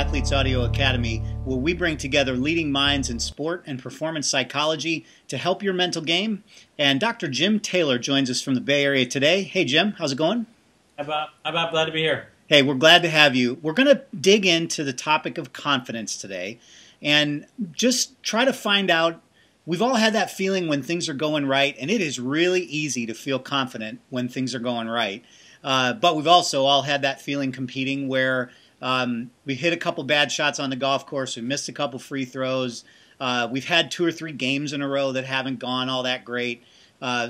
Athletes Audio Academy, where we bring together leading minds in sport and performance psychology to help your mental game. And Dr. Jim Taylor joins us from the Bay Area today. Hey, Jim, how's it going? How about glad to be here. Hey, we're glad to have you. We're going to dig into the topic of confidence today and just try to find out. We've all had that feeling when things are going right, and it is really easy to feel confident when things are going right. But we've also all had that feeling competing where we hit a couple bad shots on the golf course, we missed a couple free throws, we've had 2 or 3 games in a row that haven't gone all that great.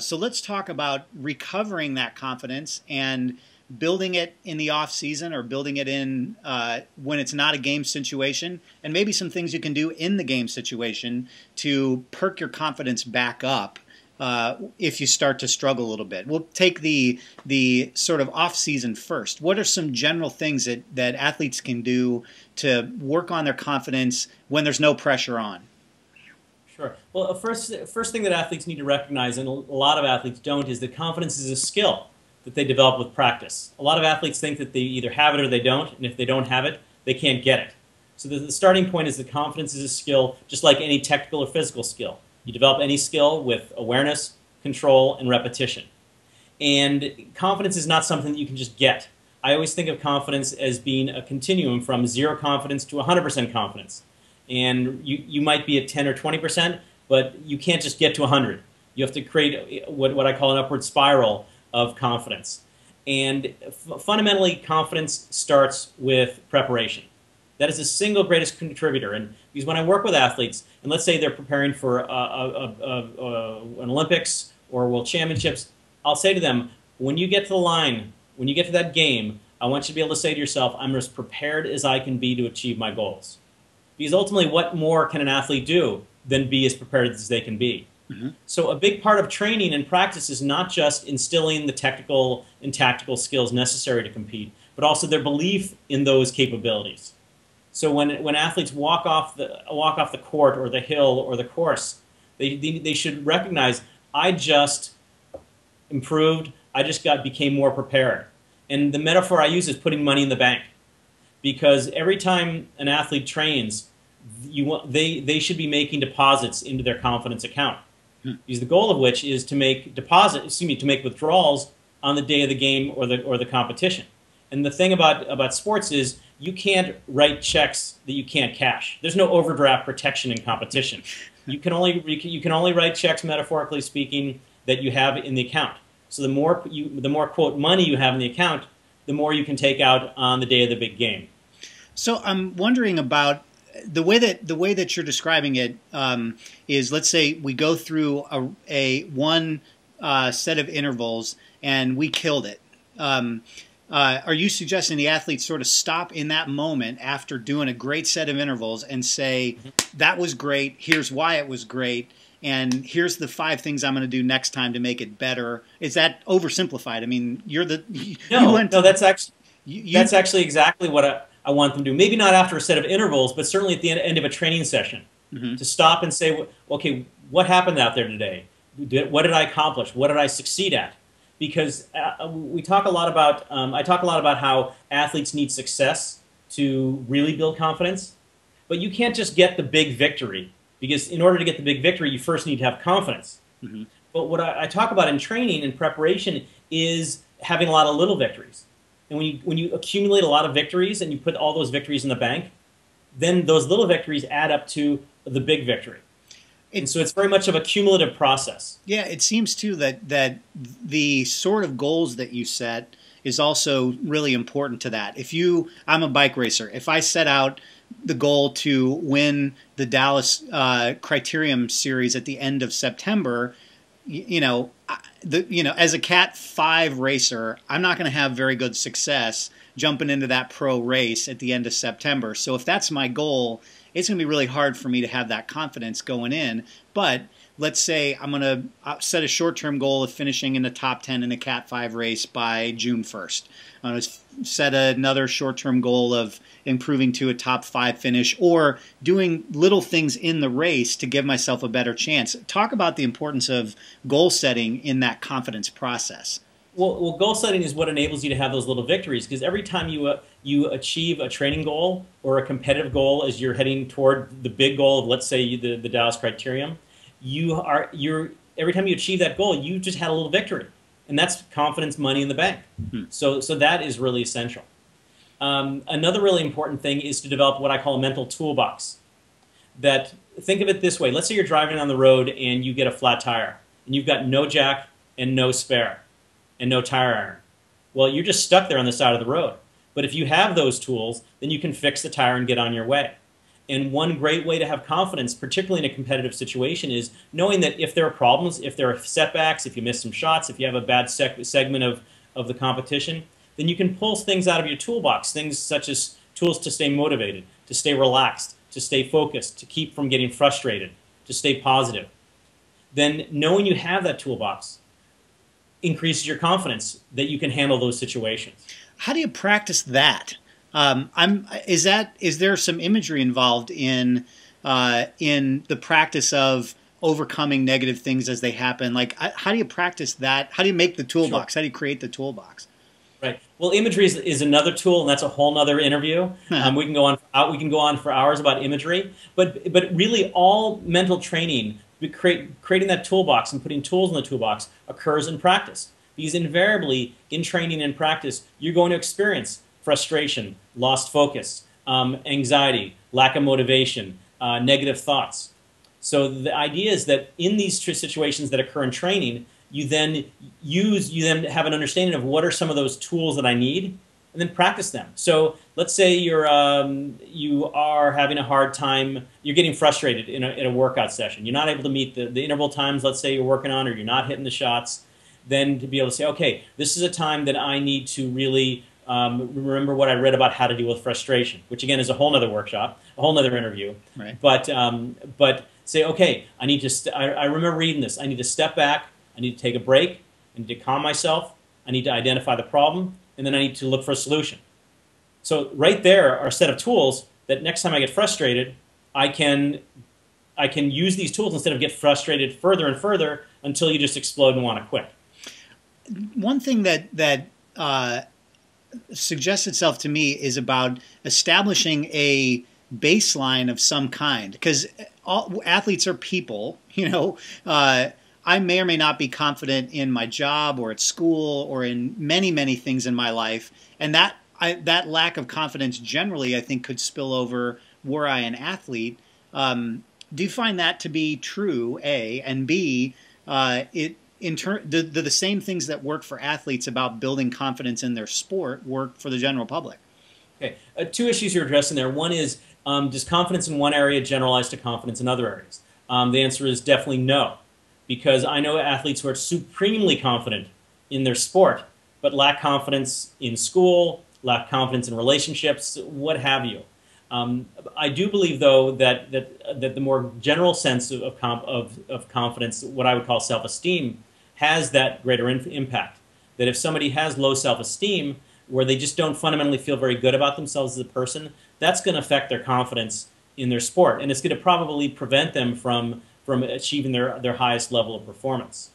So let's talk about recovering that confidence and building it in the off season, or building it in when it's not a game situation, and maybe some things you can do in the game situation to perk your confidence back up if you start to struggle a little bit. We'll take the sort of off season first. What are some general things that athletes can do to work on their confidence when there's no pressure on? Sure. Well, first thing that athletes need to recognize, and a lot of athletes don't, is that confidence is a skill that they develop with practice. A lot of athletes think that they either have it or they don't, and if they don't have it, they can't get it. So the starting point is that confidence is a skill, just like any technical or physical skill. You develop any skill with awareness, control, and repetition. And confidence is not something that you can just get. I always think of confidence as being a continuum from 0 confidence to 100% confidence. And you might be at 10 or 20%, but you can't just get to 100. You have to create what I call an upward spiral of confidence. And fundamentally, confidence starts with preparation. That is the single greatest contributor. And because when I work with athletes, and let's say they're preparing for an Olympics or World Championships, I'll say to them, when you get to the line, when you get to that game, I want you to be able to say to yourself, I'm as prepared as I can be to achieve my goals. Because ultimately, what more can an athlete do than be as prepared as they can be? Mm-hmm. So a big part of training and practice is not just instilling the technical and tactical skills necessary to compete, but also their belief in those capabilities. So when athletes walk off the court or the hill or the course, they should recognize, I just improved, I just became more prepared. And the metaphor I use is putting money in the bank. Because every time an athlete trains, they should be making deposits into their confidence account. Because the goal of which is to make withdrawals on the day of the game or the competition. And the thing about sports is you can't write checks that you can't cash. There's no overdraft protection in competition. You can only write checks, metaphorically speaking, that you have in the account. So the more quote money you have in the account, the more you can take out on the day of the big game. So I'm wondering about the way that you're describing it is, let's say we go through one set of intervals and we killed it. Are you suggesting the athletes sort of stop in that moment after doing a great set of intervals and say, that was great, here's why it was great, and here's the 5 things I'm going to do next time to make it better? Is that oversimplified? I mean, that's actually exactly what I want them to do. Maybe not after a set of intervals, but certainly at the end of a training session. Mm-hmm. To stop and say, okay, what happened out there today? What did I accomplish? What did I succeed at? Because I talk a lot about how athletes need success to really build confidence, but you can't just get the big victory, because in order to get the big victory, you first need to have confidence. Mm-hmm. But what I talk about in training and preparation is having a lot of little victories. And when you accumulate a lot of victories and you put all those victories in the bank, then those little victories add up to the big victory. And so it's very much of a cumulative process. Yeah, it seems too that the sort of goals that you set is also really important to that. I'm a bike racer. If I set out the goal to win the Dallas Criterium Series at the end of September, as a Cat 5 racer, I'm not going to have very good success jumping into that pro race at the end of September. So if that's my goal, it's going to be really hard for me to have that confidence going in. But let's say I'm going to set a short-term goal of finishing in the top 10 in a Cat 5 race by June 1st. I'm going to set another short-term goal of improving to a top 5 finish, or doing little things in the race to give myself a better chance. Talk about the importance of goal setting in that confidence process. Well, goal setting is what enables you to have those little victories, because every time you you achieve a training goal or a competitive goal as you're heading toward the big goal of, let's say, the Dallas Criterium, every time you achieve that goal, you just had a little victory. And that's confidence money in the bank. So that is really essential. Another really important thing is to develop what I call a mental toolbox. That, think of it this way. Let's say you're driving on the road and you get a flat tire, and you've got no jack and no spare and no tire iron. Well, you're just stuck there on the side of the road. But if you have those tools, then you can fix the tire and get on your way. And one great way to have confidence, particularly in a competitive situation, is knowing that if there are problems, if there are setbacks, if you miss some shots, if you have a bad segment of the competition, then you can pull things out of your toolbox, things such as tools to stay motivated, to stay relaxed, to stay focused, to keep from getting frustrated, to stay positive. Then knowing you have that toolbox increases your confidence that you can handle those situations. How do you practice that? Is there some imagery involved in the practice of overcoming negative things as they happen? Like, how do you practice that? How do you make the toolbox? Sure. How do you create the toolbox? Right. Well, imagery is another tool, and that's a whole other interview. We can go on for hours about imagery, but really all mental training, creating that toolbox and putting tools in the toolbox, occurs in practice. Because invariably, in training and practice, you're going to experience frustration, lost focus, anxiety, lack of motivation, negative thoughts. So the idea is that in these situations that occur in training, you then have an understanding of what are some of those tools that I need, and then practice them. So let's say you are having a hard time, you're getting frustrated in a workout session. You're not able to meet the interval times, let's say you're working on, or you're not hitting the shots. Then to be able to say, okay, this is a time that I need to really remember what I read about how to deal with frustration, which again is a whole other workshop, a whole other interview. Right. But say, okay, I remember reading this. I need to step back. I need to take a break. I need to calm myself. I need to identify the problem, and then I need to look for a solution. So right there are a set of tools that next time I get frustrated, I can use these tools instead of get frustrated further and further until you just explode and want to quit. One thing that suggests itself to me is about establishing a baseline of some kind, because all athletes are people. I may or may not be confident in my job or at school or in many things in my life, and that lack of confidence generally, I think, could spill over were I an athlete. Do you find that to be true, A, and B, do the same things that work for athletes about building confidence in their sport work for the general public? Okay, two issues you're addressing there. One is, does confidence in one area generalize to confidence in other areas? The answer is definitely no, because I know athletes who are supremely confident in their sport, but lack confidence in school, lack confidence in relationships, what have you. I do believe, though, that the more general sense of confidence, what I would call self-esteem, has that greater impact. That if somebody has low self-esteem, where they just don't fundamentally feel very good about themselves as a person, that's going to affect their confidence in their sport, and it's going to probably prevent them from achieving their highest level of performance.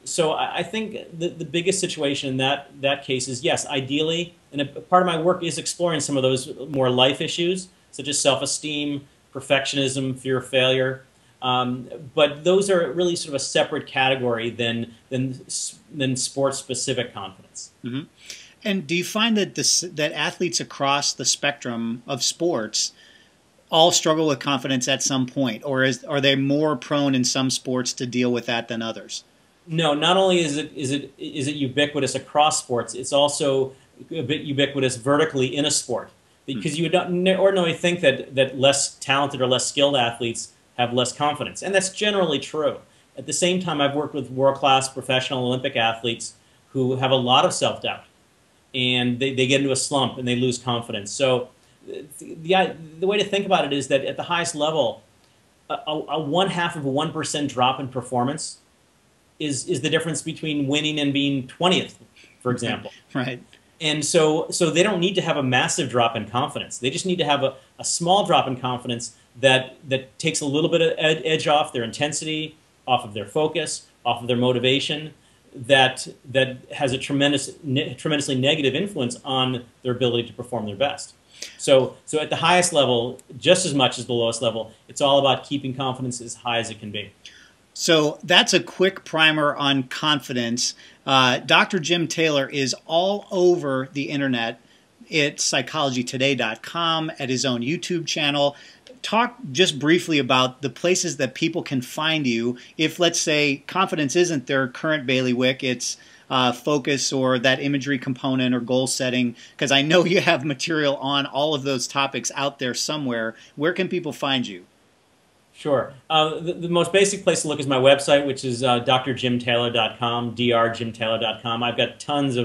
So I think the biggest situation in that case is, yes, ideally, and a part of my work is exploring some of those more life issues, such as self-esteem, perfectionism, fear of failure. But those are really sort of a separate category than sports-specific confidence. Mm-hmm. And do you find that athletes across the spectrum of sports all struggle with confidence at some point, or are they more prone in some sports to deal with that than others? No, not only is it ubiquitous across sports, it's also a bit ubiquitous vertically in a sport. Because you would ordinarily think that less talented or less skilled athletes have less confidence, and that's generally true. At the same time, I've worked with world-class professional Olympic athletes who have a lot of self-doubt, and they get into a slump and they lose confidence. So the way to think about it is that at the highest level, a 1/2 of a 1% drop in performance is the difference between winning and being 20th, for example. Right. And so they don't need to have a massive drop in confidence. They just need to have a small drop in confidence that takes a little bit of edge off their intensity, off of their focus, off of their motivation. that has a tremendously negative influence on their ability to perform their best. So at the highest level, just as much as the lowest level, it's all about keeping confidence as high as it can be. So that's a quick primer on confidence. Dr. Jim Taylor is all over the internet. It's psychologytoday.com, at his own YouTube channel. Talk just briefly about the places that people can find you if, let's say, confidence isn't their current bailiwick, it's focus or that imagery component or goal setting, because I know you have material on all of those topics out there somewhere. Where can people find you? Sure. The most basic place to look is my website, which is drjimtaylor.com, drjimtaylor.com. I've got tons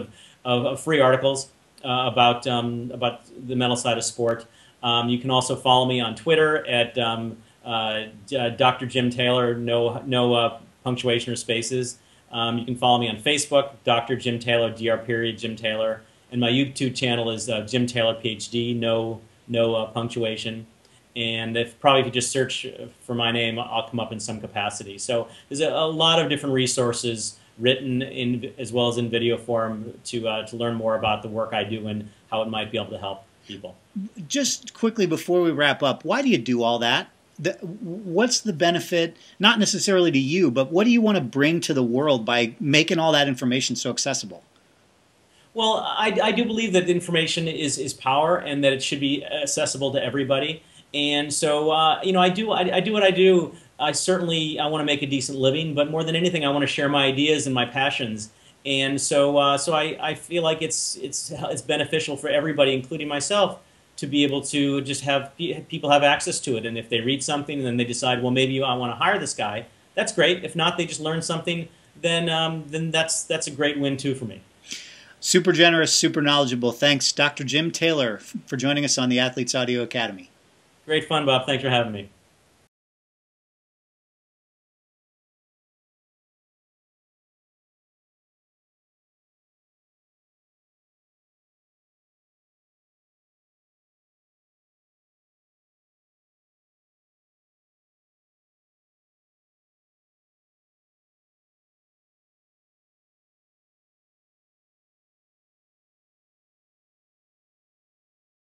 of free articles about the mental side of sport. You can also follow me on Twitter at Dr. Jim Taylor, no punctuation or spaces. You can follow me on Facebook, Dr. Jim Taylor, Dr. Jim Taylor, and my YouTube channel is Jim Taylor PhD, no punctuation. And if you just search for my name, I'll come up in some capacity. So there's a lot of different resources written in as well as in video form to learn more about the work I do and how it might be able to help people. Just quickly before we wrap up, why do you do all that? What's the benefit, not necessarily to you, but what do you want to bring to the world by making all that information so accessible? Well, I do believe that information is power and that it should be accessible to everybody. And so, I do what I do. I want to make a decent living, but more than anything, I want to share my ideas and my passions. And so, I feel like it's beneficial for everybody, including myself, to be able to just have people have access to it. And if they read something and then they decide, well, maybe I want to hire this guy, that's great. If not, they just learn something, then that's a great win too for me. Super generous, super knowledgeable. Thanks, Dr. Jim Taylor, for joining us on the Athletes Audio Academy. Great fun, Bob. Thanks for having me.